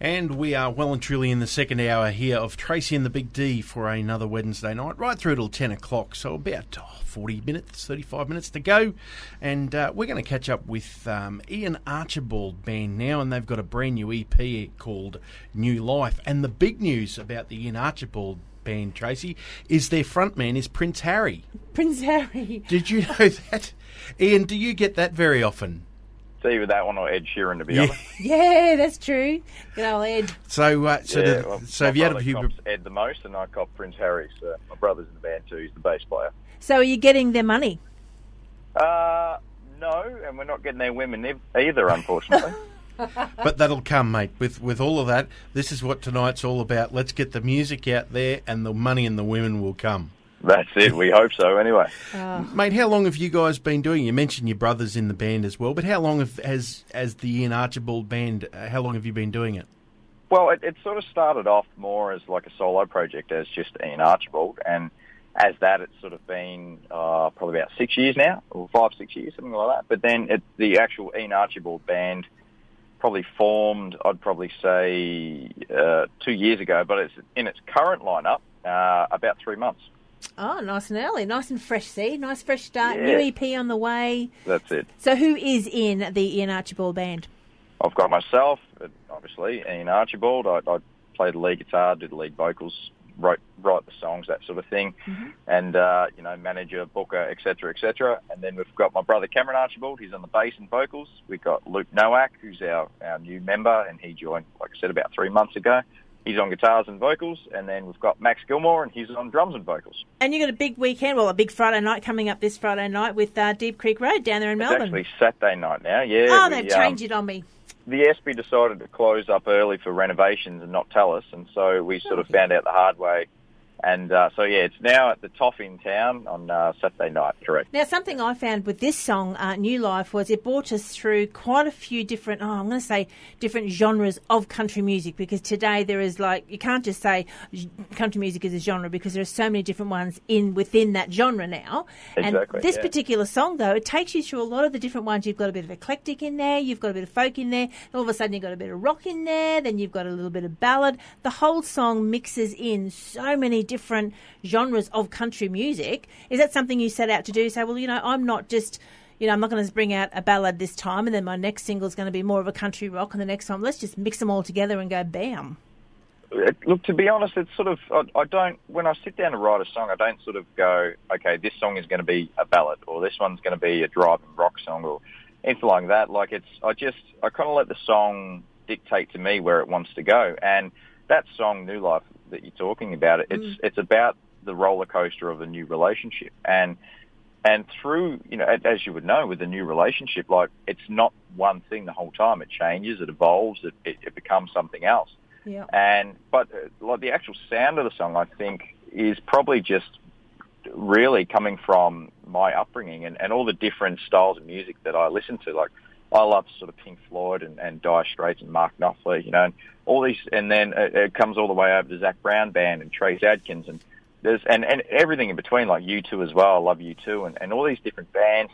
And we are well and truly in the second hour here of Tracy and the Big D for another Wednesday night, right through till 10 o'clock. So about 40 minutes, 35 minutes to go. And we're going to catch up with Iain Archibald Band now, and they've got a brand new EP called New Life. And the big news about the Iain Archibald Band, Tracy, is their frontman is Prince Harry. Prince Harry. Did you know that? Iain, do you get that very often? See with that one or Ed Sheeran, to be honest. Yeah, that's true. Good old Ed. So have you had a few... cops Ed the most, and I cop Prince Harry. So my brother's in the band too. He's the bass player. So are you getting their money? No, and we're not getting their women either, unfortunately. But that'll come, mate. With all of that, this is what tonight's all about. Let's get the music out there, and the money and the women will come. That's it. We hope so, anyway. Mate, how long have you guys been doing? You mentioned your brother's in the band as well, but how long has the Iain Archibald Band, how long have you been doing it? Well, it sort of started off more as like a solo project as just Iain Archibald, and as that, it's sort of been probably about 6 years now, or 5-6 years, something like that. But then the actual Iain Archibald Band probably formed, I'd probably say, 2 years ago, but it's in its current lineup about 3 months. Oh, nice and early. Nice and fresh, see? Nice fresh start. Yeah. New EP on the way. That's it. So who is in the Iain Archibald Band? I've got myself, obviously, Iain Archibald. I play the lead guitar, do the lead vocals, write the songs, that sort of thing, and, manager, booker, etc., etc. And then we've got my brother Cameron Archibald. He's on the bass and vocals. We've got Luke Nowak, who's our new member, and he joined, like I said, about 3 months ago. He's on guitars and vocals, and then we've got Max Gilmore, and he's on drums and vocals. And you've got a big weekend, well, a big Friday night coming up this Friday night with Deep Creek Road down there in Melbourne. It's actually Saturday night now, yeah. Oh, they've changed it on me. The SB decided to close up early for renovations and not tell us, and so we sort of found out the hard way. And it's now at the Toff in town on Saturday night, correct. Now, something I found with this song, New Life, was it brought us through quite a few different, different genres of country music, because today there is you can't just say country music is a genre, because there are so many different ones within that genre now. Exactly. And this particular song, though, it takes you through a lot of the different ones. You've got a bit of eclectic in there, you've got a bit of folk in there, all of a sudden you've got a bit of rock in there, then you've got a little bit of ballad. The whole song mixes in so many different genres of country music. Is that something you set out to do? Say, well, I'm not just, I'm not going to bring out a ballad this time and then my next single is going to be more of a country rock, and the next time let's just mix them all together and go bam. Look, to be honest, it's sort of, I don't, when I sit down to write a song, I don't sort of go, okay, this song is going to be a ballad, or this one's going to be a driving rock song, or anything like that. I kind of let the song dictate to me where it wants to go. And that song, New Life, that you're talking about, it's about the roller coaster of a new relationship, and through, as you would know, with a new relationship, it's not one thing the whole time. It changes, it evolves, it becomes something else. Yeah. But the actual sound of the song, I think, is probably just really coming from my upbringing and all the different styles of music that I listen to. I love sort of Pink Floyd and Dire Straits and Mark Knopfler, and all these, and then it comes all the way over to Zach Brown Band and Trace Adkins, and there's and everything in between, like U2 as well. I love U2 and all these different bands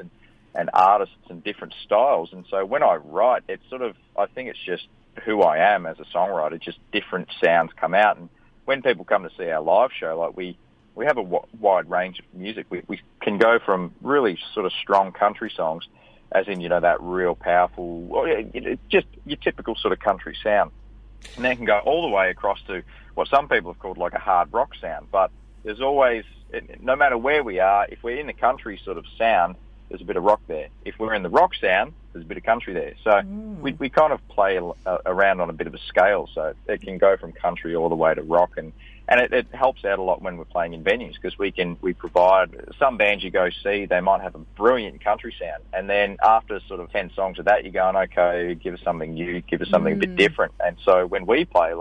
and artists and different styles. And so when I write, it's sort of, I think it's just who I am as a songwriter. Just different sounds come out, and when people come to see our live show, we have a wide range of music. We can go from really sort of strong country songs, as in, that real powerful, just your typical sort of country sound. And then it can go all the way across to what some people have called like a hard rock sound. But there's always, no matter where we are, if we're in the country sort of sound, there's a bit of rock there. If we're in the rock sound, there's a bit of country there. So we kind of play around on a bit of a scale. So it can go from country all the way to rock, and it helps out a lot when we're playing in venues, because we provide, some bands you go see, they might have a brilliant country sound, and then after sort of 10 songs of that, you're going, okay, give us something new, give us something a bit different. And so when we play,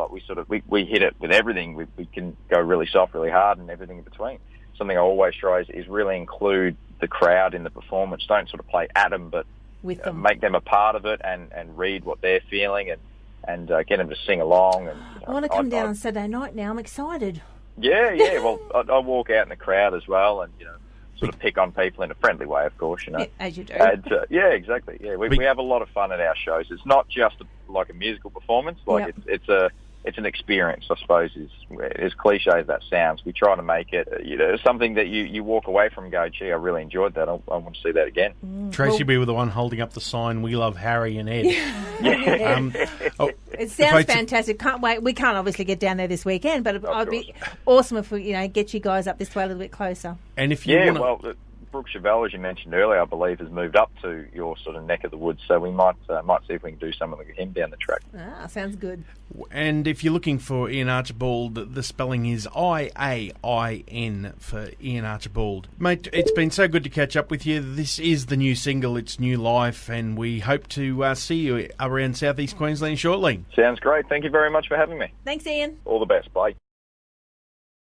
we hit it with everything. We can go really soft, really hard, and everything in between. Something I always try is really include the crowd in the performance. Don't sort of play at them, but with them. Make them a part of it and read what they're feeling and get them to sing along. And I want to come down on Saturday night now. I'm excited. Yeah. Well, I walk out in the crowd as well, and sort of pick on people in a friendly way, of course, you know. Yeah, as you do. And, yeah, exactly. Yeah, we have a lot of fun at our shows. It's not just like a musical performance. Like it's an experience, I suppose, is as cliche as that sounds. We try to make it, something that you walk away from and go, gee, I really enjoyed that. I want to see that again. Tracy, we were the one holding up the sign, "We love Harry and Ed." It sounds fantastic. Can't wait. We can't obviously get down there this weekend, but it'd be awesome if we, get you guys up this way a little bit closer. And if you want Brooke Chevelle, as you mentioned earlier, I believe has moved up to your sort of neck of the woods, so we might see if we can do something with him down the track. Sounds good. And if you're looking for Iain Archibald, the spelling is Iain for Iain Archibald. Mate, it's been so good to catch up with you. This is the new single, It's New Life, and we hope to see you around South East Queensland shortly. Sounds great. Thank you very much for having me. Thanks, Ian. All the best. Bye.